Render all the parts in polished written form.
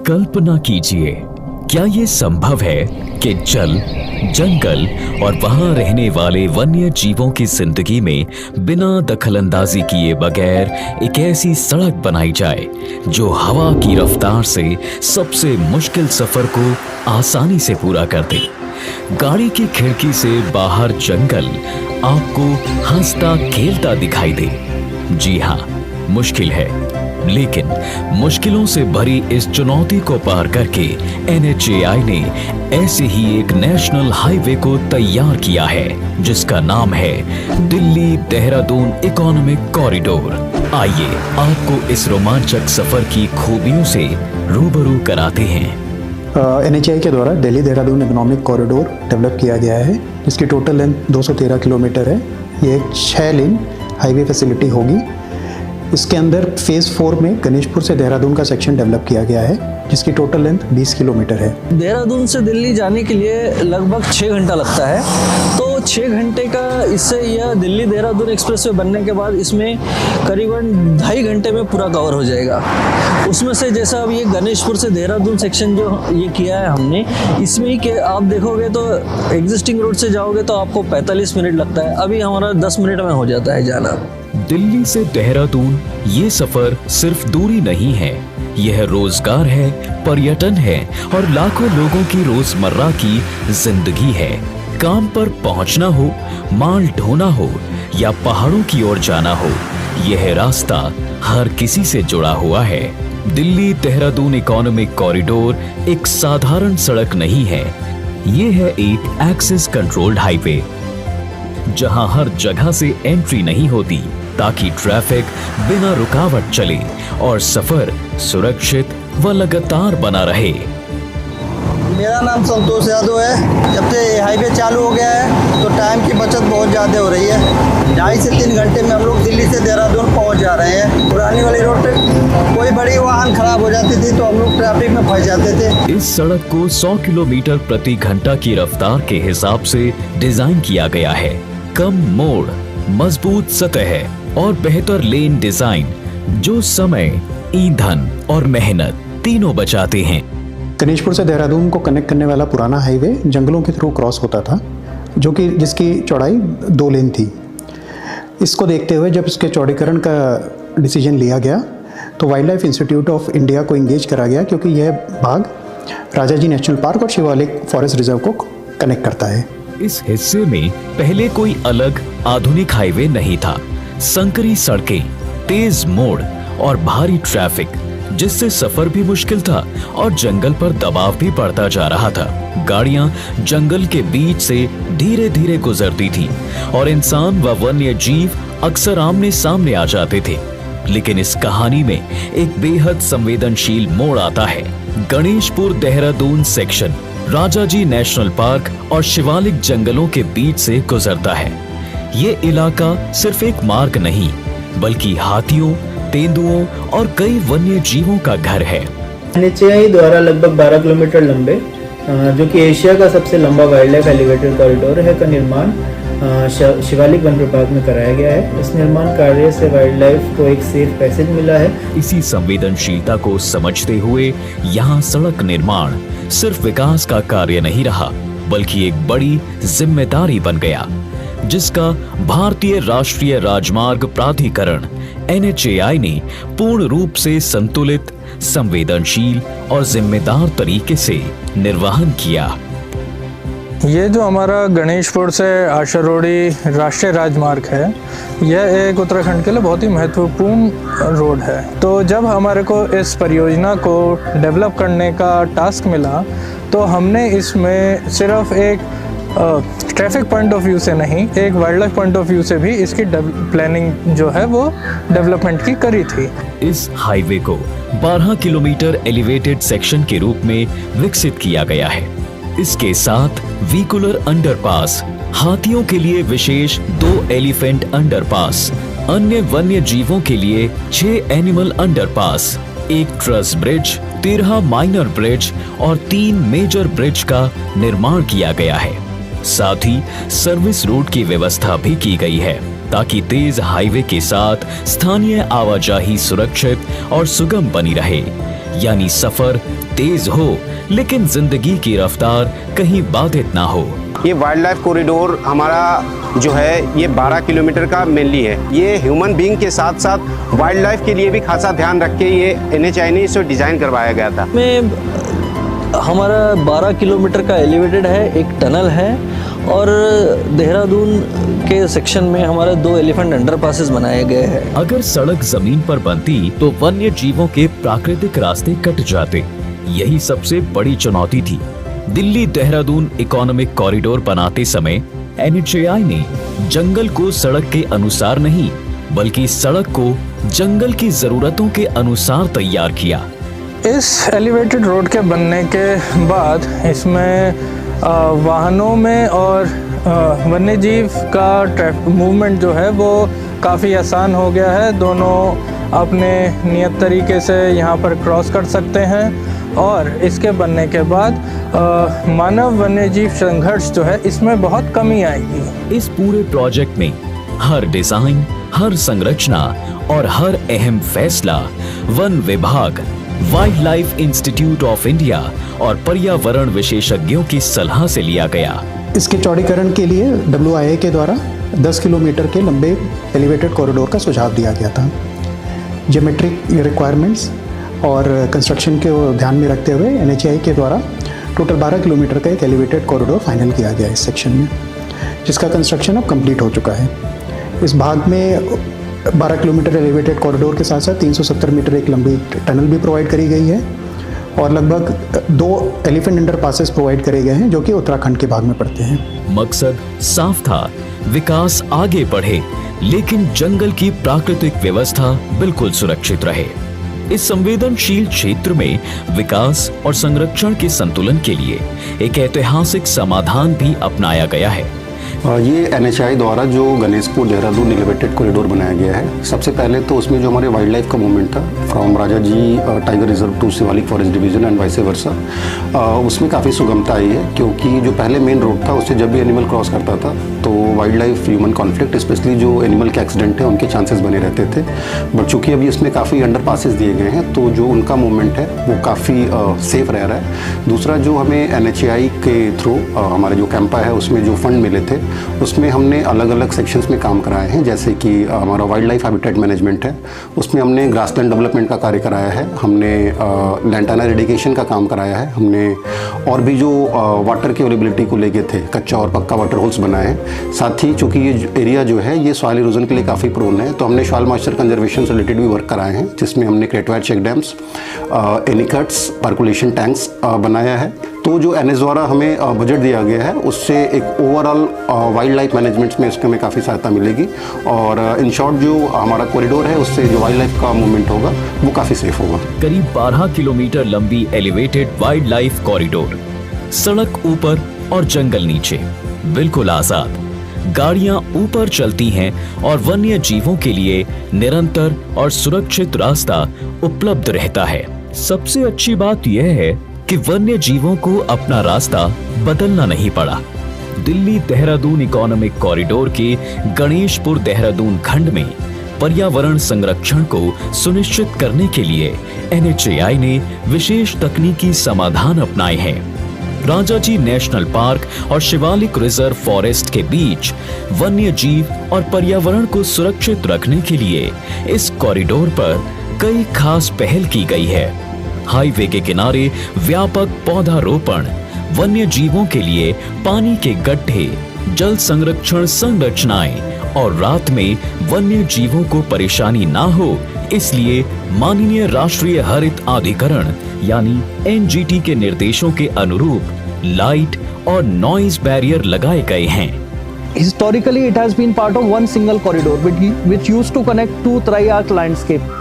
कल्पना कीजिए, क्या ये संभव है कि जल, जंगल और वहां रहने वाले वन्य जीवों की जिंदगी में बिना दखलंदाजी किए बगैर एक ऐसी सड़क बनाई जाए जो हवा की रफ्तार से सबसे मुश्किल सफर को आसानी से पूरा कर दे। गाड़ी की खिड़की से बाहर जंगल आपको हंसता खेलता दिखाई दे। जी हाँ, मुश्किल है, लेकिन मुश्किलों से भरी इस चुनौती को पार करके NHAI ने ऐसे ही एक नेशनल हाईवे को तैयार किया है जिसका नाम है दिल्ली देहरादून इकोनॉमिक कॉरिडोर। आइए आपको इस रोमांचक सफर की खूबियों से रूबरू कराते हैं। NHAI के द्वारा Delhi Dehradun economic corridor develop किया गया है, जिसकी टोटल लेंथ 213 किलोमीटर है। ये एक 6 लेन हाईवे फैसिलिटी होगी। इसके अंदर फेज़ 4 में गणेशपुर से देहरादून का सेक्शन डेवलप किया गया है, जिसकी टोटल लेंथ 20 किलोमीटर है। देहरादून से दिल्ली जाने के लिए लगभग 6 घंटा लगता है, तो 6 घंटे का इससे यह दिल्ली देहरादून एक्सप्रेसवे बनने के बाद इसमें करीबन 2.5 घंटे में पूरा कवर हो जाएगा। उसमें से जैसा अब ये गणेशपुर से देहरादून सेक्शन जो ये किया है हमने, इसमें ही कि आप देखोगे तो एग्जिस्टिंग रोड से जाओगे तो आपको 45 मिनट लगता है, अभी हमारा 10 मिनट में हो जाता है जाना। दिल्ली से देहरादून ये सफर सिर्फ दूरी नहीं है, यह रोजगार है, पर्यटन है और लाखों लोगों की रोजमर्रा की जिंदगी है। काम पर पहुंचना हो, माल ढोना हो या पहाड़ों की ओर जाना हो, यह रास्ता हर किसी से जुड़ा हुआ है। दिल्ली देहरादून इकोनॉमिक कॉरिडोर एक साधारण सड़क नहीं है, ये है एक एक्सेस कंट्रोल्ड हाईवे जहां हर जगह से एंट्री नहीं होती ताकि ट्रैफिक बिना रुकावट चले और सफर सुरक्षित व लगातार बना रहे। मेरा नाम संतोष यादव है। जब से हाईवे चालू हो गया है तो टाइम की बचत बहुत ज़्यादा हो रही है। 2.5 से 3 घंटे में हम लोग दिल्ली से देहरादून पहुंच जा रहे हैं। पुरानी वाली रोड पे कोई बड़ी वाहन खराब हो जाती थी तो हम लोग ट्रैफिक में फंस जाते थे। इस सड़क को 100 किलोमीटर प्रति घंटा की रफ्तार के हिसाब से डिजाइन किया गया है। कम मोड़, मजबूत सतह और बेहतर लेन डिजाइन जो समय, ईंधन और मेहनत तीनों बचाते हैं। गणेशपुर से देहरादून को कनेक्ट करने वाला पुराना हाईवे जंगलों के थ्रू क्रॉस होता था, जिसकी चौड़ाई 2 लेन थी। इसको देखते हुए जब इसके चौड़ीकरण का डिसीजन लिया गया तो wild life institute of India को इंगेज करा गया, क्योंकि यह भाग राजाजी नेशनल पार्क और शिवालिक फॉरेस्ट रिजर्व को कनेक्ट करता है। इस हिस्से में पहले कोई अलग आधुनिक हाईवे नहीं था। संकरी सड़कें, तेज मोड़ और भारी ट्रैफिक जिससे सफर भी मुश्किल था और जंगल पर दबाव भी बढ़ता जा रहा था। गाड़ियां जंगल के बीच से धीरे धीरे गुजरती थी और इंसान व वन्य जीव अक्सर आमने सामने आ जाते थे। लेकिन इस कहानी में एक बेहद संवेदनशील मोड़ आता है। Ganeshpur Dehradun section Rajaji national park और शिवालिक जंगलों के बीच से गुजरता है। ये इलाका सिर्फ एक मार्ग नहीं बल्कि हाथियों, तेंदुओं और कई वन्य जीवों का घर है। NHAI द्वारा लगभग 12 किलोमीटर लंबे, जो कि एशिया का सबसे लंबा वाइल्ड लाइफ एलिवेटेड कॉरिडोर है, का निर्माण शिवालिक वन प्रभाग में कराया गया है। इस निर्माण कार्य से वाइल्ड लाइफ को एक सेफ पैसेज मिला है। इसी संवेदनशीलता को समझते हुए यहाँ सड़क निर्माण सिर्फ विकास का कार्य नहीं रहा बल्कि एक बड़ी जिम्मेदारी बन गया, जिसका भारतीय राष्ट्रीय राजमार्ग प्राधिकरण NHAI ने पूर्ण रूप से संतुलित, संवेदनशील और जिम्मेदार तरीके से निर्वहन किया। ये जो हमारा गणेशपुर से आशारोड़ी राष्ट्रीय राजमार्ग है, यह एक उत्तराखंड के लिए बहुत ही महत्वपूर्ण रोड है। तो जब हमारे को इस परियोजना को डेवलप करने का टास्क मिला तो हमने इसमें सिर्फ एक ट्रैफिक पॉइंट ऑफ व्यू से नहीं, एक wild life point of view से भी इसकी प्लानिंग जो है वो डेवलपमेंट की करी थी। इस हाईवे को 12 किलोमीटर एलिवेटेड सेक्शन के रूप में विकसित किया गया है। इसके साथ व्हीकुलर अंडरपास, हाथियों के लिए विशेष 2 एलिफेंट अंडरपास, अन्य वन्य जीवों के लिए 6 animal underpass, 1 truss bridge, 13 minor bridge और 3 मेजर ब्रिज का निर्माण किया गया है। साथ ही सर्विस रोड की व्यवस्था भी की गई है ताकि तेज हाईवे के साथ स्थानीय आवाजाही सुरक्षित और सुगम बनी रहे, यानी सफर तेज हो, लेकिन जिंदगी की रफ्तार कहीं बाधित ना हो। ये वाइल्ड लाइफ कॉरिडोर हमारा जो है ये 12 किलोमीटर का मेनली है। ये ह्यूमन बीइंग के साथ साथ वाइल्ड लाइफ के लिए भी खासा ध्यान रख के ये NHAI ने इसे डिज़ाइन करवाया गया था। में हमारा 12 किलोमीटर का एलिवेटेड है, एक टनल है और देहरादून के सेक्शन में हमारे 2 एलिफेंट अंडरपासेस बनाए गए हैं। अगर सड़क जमीन पर बनती तो वन्य जीवों के प्राकृतिक रास्ते कट जाते। यही सबसे बड़ी चुनौती थी। दिल्ली देहरादून इकोनॉमिक कॉरिडोर बनाते समय NHAI ने जंगल को सड़क के अनुसार नहीं, बल्कि सड़क को जंगल की जरूरतों के अनुसार तैयार किया। इस एलिवेटेड रोड के बनने के बाद इसमें वाहनों में और वन्यजीव का मूवमेंट जो है वो काफ़ी आसान हो गया है। दोनों अपने नियत तरीके से यहाँ पर क्रॉस कर सकते हैं और इसके बनने के बाद मानव वन्यजीव संघर्ष जो है इसमें बहुत कमी आएगी। इस पूरे प्रोजेक्ट में हर डिजाइन, हर संरचना और हर अहम फैसला वन विभाग, wild life institute of India और पर्यावरण विशेषज्ञों की सलाह से लिया गया। इसके चौड़ीकरण के लिए WIA के द्वारा 10 किलोमीटर के लंबे एलिवेटेड कॉरिडोर का सुझाव दिया गया था। ज्योमेट्रिक रिक्वायरमेंट्स और कंस्ट्रक्शन के ध्यान में रखते हुए NHAI के द्वारा टोटल 12 किलोमीटर का एक एलिवेटेड कॉरिडोर फाइनल किया गया इस सेक्शन में, जिसका कंस्ट्रक्शन अब कंप्लीट हो चुका है। इस भाग में 12 किलोमीटर एलिवेटेड कॉरिडोर के साथ साथ 370 मीटर एक लंबी टनल भी प्रोवाइड करी गई है और लगभग 2 एलिफेंट अंडरपासेस प्रोवाइड करे गए हैं जो कि उत्तराखंड के भाग में पड़ते हैं। मकसद साफ था, विकास आगे बढ़े लेकिन जंगल की प्राकृतिक व्यवस्था बिल्कुल सुरक्षित रहे। इस संवेदनशील क्षेत्र में विकास और संरक्षण के संतुलन के लिए एक ऐतिहासिक समाधान भी अपनाया गया है। ये NHAI द्वारा जो गणेशपुर देहरादून एलिवेटेड कॉरिडोर बनाया गया है, सबसे पहले तो उसमें जो हमारे वाइल्ड लाइफ का मूवमेंट था from Rajaji tiger reserve to Shivalik forest division and vice versa, उसमें काफ़ी सुगमता आई है क्योंकि जो पहले मेन रोड था उससे जब भी एनिमल क्रॉस करता था तो wild life human conflict, specially जो एनिमल के एक्सीडेंट है उनके चांसेस बने रहते थे। बट चूँकि अभी इसमें काफ़ी अंडर पासेस दिए गए हैं तो जो उनका मूवमेंट है वो काफ़ी सेफ रह रहा है। दूसरा जो हमें NHAI के थ्रू हमारे जो कैंपा है उसमें जो फंड मिले थे उसमें हमने अलग अलग सेक्शंस में काम कराए हैं, जैसे कि हमारा वाइल्ड लाइफ हैबिटेट मैनेजमेंट है, उसमें हमने ग्रासलैंड डेवलपमेंट का कार्य कराया है, हमने लैंटाना रेडिकेशन का काम कराया है, हमने और भी जो वाटर की अवेलेबिलिटी को लेके थे कच्चा और पक्का वाटर होल्स बनाए हैं। साथ ही चूँकि ये एरिया जो है ये सॉइल इरोजन के लिए काफ़ी प्रोन है तो हमने सॉइल मॉइस्चर कंजर्वेशन से रिलेटेड भी वर्क कराए हैं, जिसमें हमने क्रेटवायर चेक डैम्स, एनिकट्स, पर्कुलेशन टैंक्स बनाया है। तो जो NS द्वारा हमें बजट दिया गया है उससे एक ओवरऑल वाइल्ड लाइफ मैनेजमेंट में इसके हमें काफ़ी सहायता मिलेगी और इन शॉर्ट जो हमारा कॉरिडोर है उससे जो वाइल्ड लाइफ का मूवमेंट होगा वो काफ़ी सेफ होगा। करीब 12 किलोमीटर लंबी एलिवेटेड वाइल्ड लाइफ कॉरिडोर, सड़क ऊपर और जंगल नीचे, बिल्कुल आजाद। गाड़ियां ऊपर चलती हैं और वन्य जीवों के लिए निरंतर और सुरक्षित रास्ता उपलब्ध रहता है। सबसे अच्छी बात यह है कि वन्य जीवों को अपना रास्ता बदलना नहीं पड़ा। दिल्ली देहरादून इकोनॉमिक कॉरिडोर के गणेशपुर देहरादून खंड में पर्यावरण संरक्षण को सुनिश्चित करने के लिए NHAI ने विशेष तकनीकी समाधान अपनाए हैं। राजाजी नेशनल पार्क और शिवालिक रिजर्व फॉरेस्ट के बीच वन्य जीव और पर्यावरण को सुरक्षित रखने के लिए इस कॉरिडोर पर कई खास पहल की गई है। हाईवे के किनारे व्यापक पौधारोपण, वन्य जीवों के लिए पानी के गड्ढे, जल संरक्षण संरचनाएं और रात में वन्य जीवों को परेशानी ना हो इसलिए माननीय राष्ट्रीय हरित अधिकरण यानी NGT के निर्देशों के अनुरूप लाइट और नॉइज बैरियर लगाए गए हैं। Historically, it has been part of one single corridor which used to connect two tri-arc landscape.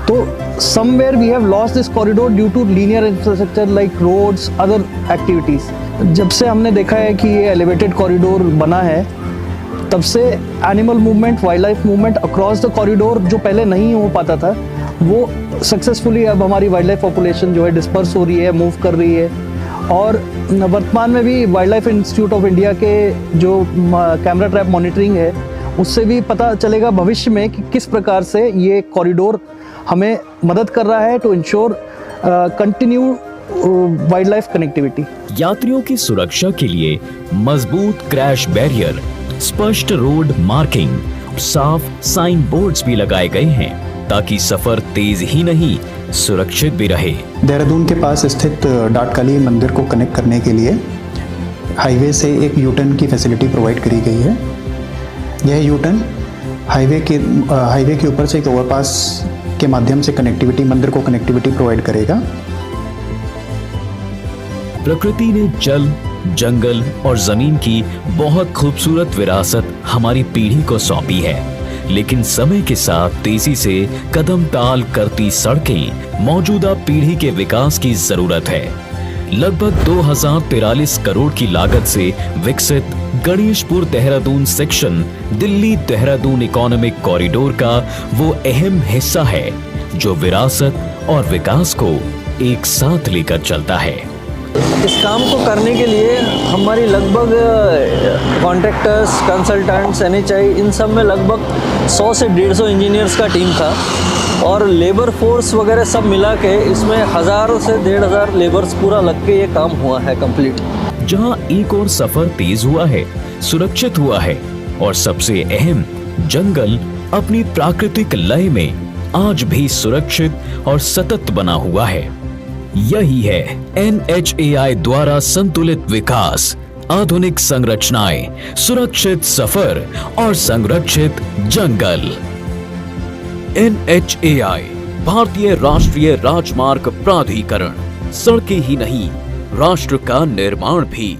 So somewhere we have lost this corridor due to linear infrastructure like roads, other activities. जब से हमने देखा है कि ये elevated corridor बना है तब से animal movement, wild life movement across the corridor जो पहले नहीं हो पाता था वो सक्सेसफुली अब हमारी वाइल्ड लाइफ पॉपुलेशन जो है डिस्पर्स हो रही है, मूव कर रही है। और वर्तमान में भी wild life institute of India के जो कैमरा ट्रैप मॉनिटरिंग है उससे भी पता चलेगा भविष्य में कि किस प्रकार से ये कॉरिडोर हमें मदद कर रहा है to ensure continue wildlife connectivity. यात्रियों की सुरक्षा के लिए मजबूत क्रैश बैरियर, स्पष्ट रोड मार्किंग, साफ साइन बोर्ड्स भी लगाए गए हैं ताकि सफर तेज ही नहीं सुरक्षित भी रहे। देहरादून के पास स्थित डाटकाली मंदिर को कनेक्ट करने के लिए हाईवे से एक यूटर्न की फैसिलिटी प्रोवाइड करी गई है। यह यूटर्न हाईवे के ऊपर से एक ओवरपास के माध्यम से कनेक्टिविटी मंदिर को कनेक्टिविटी प्रोवाइड करेगा। प्रकृति ने जल, जंगल और जमीन की बहुत खूबसूरत विरासत हमारी पीढ़ी को सौंपी है, लेकिन समय के साथ तेजी से कदम ताल करती सड़कें मौजूदा पीढ़ी के विकास की जरूरत है। लगभग 2043 करोड़ की लागत से विकसित Ganeshpur Dehradun section Delhi Dehradun economic corridor का वो अहम हिस्सा है जो विरासत और विकास को एक साथ लेकर चलता है। इस काम को करने के लिए हमारी लगभग कॉन्ट्रैक्टर्स, कंसल्टेंट्स, NHI इन सब में लगभग 100 से 150 इंजीनियर्स का टीम था और लेबर फोर्स वगैरह सब मिला के इसमें 1000 से 1500 लेबर्स पूरा लग के ये काम हुआ है कंप्लीट। जहां एक और सफर तेज हुआ है, सुरक्षित हुआ है और सबसे अहम जंगल अपनी प्राकृतिक लय में आज भी सुरक्षित और सतत बना हुआ है। यही है NHAI द्वारा संतुलित विकास, आधुनिक संरचनाएं, सुरक्षित सफर और संरक्षित जंगल। NHAI भारतीय राष्ट्रीय राजमार्ग प्राधिकरण, सड़कें ही नहीं राष्ट्र का निर्माण भी।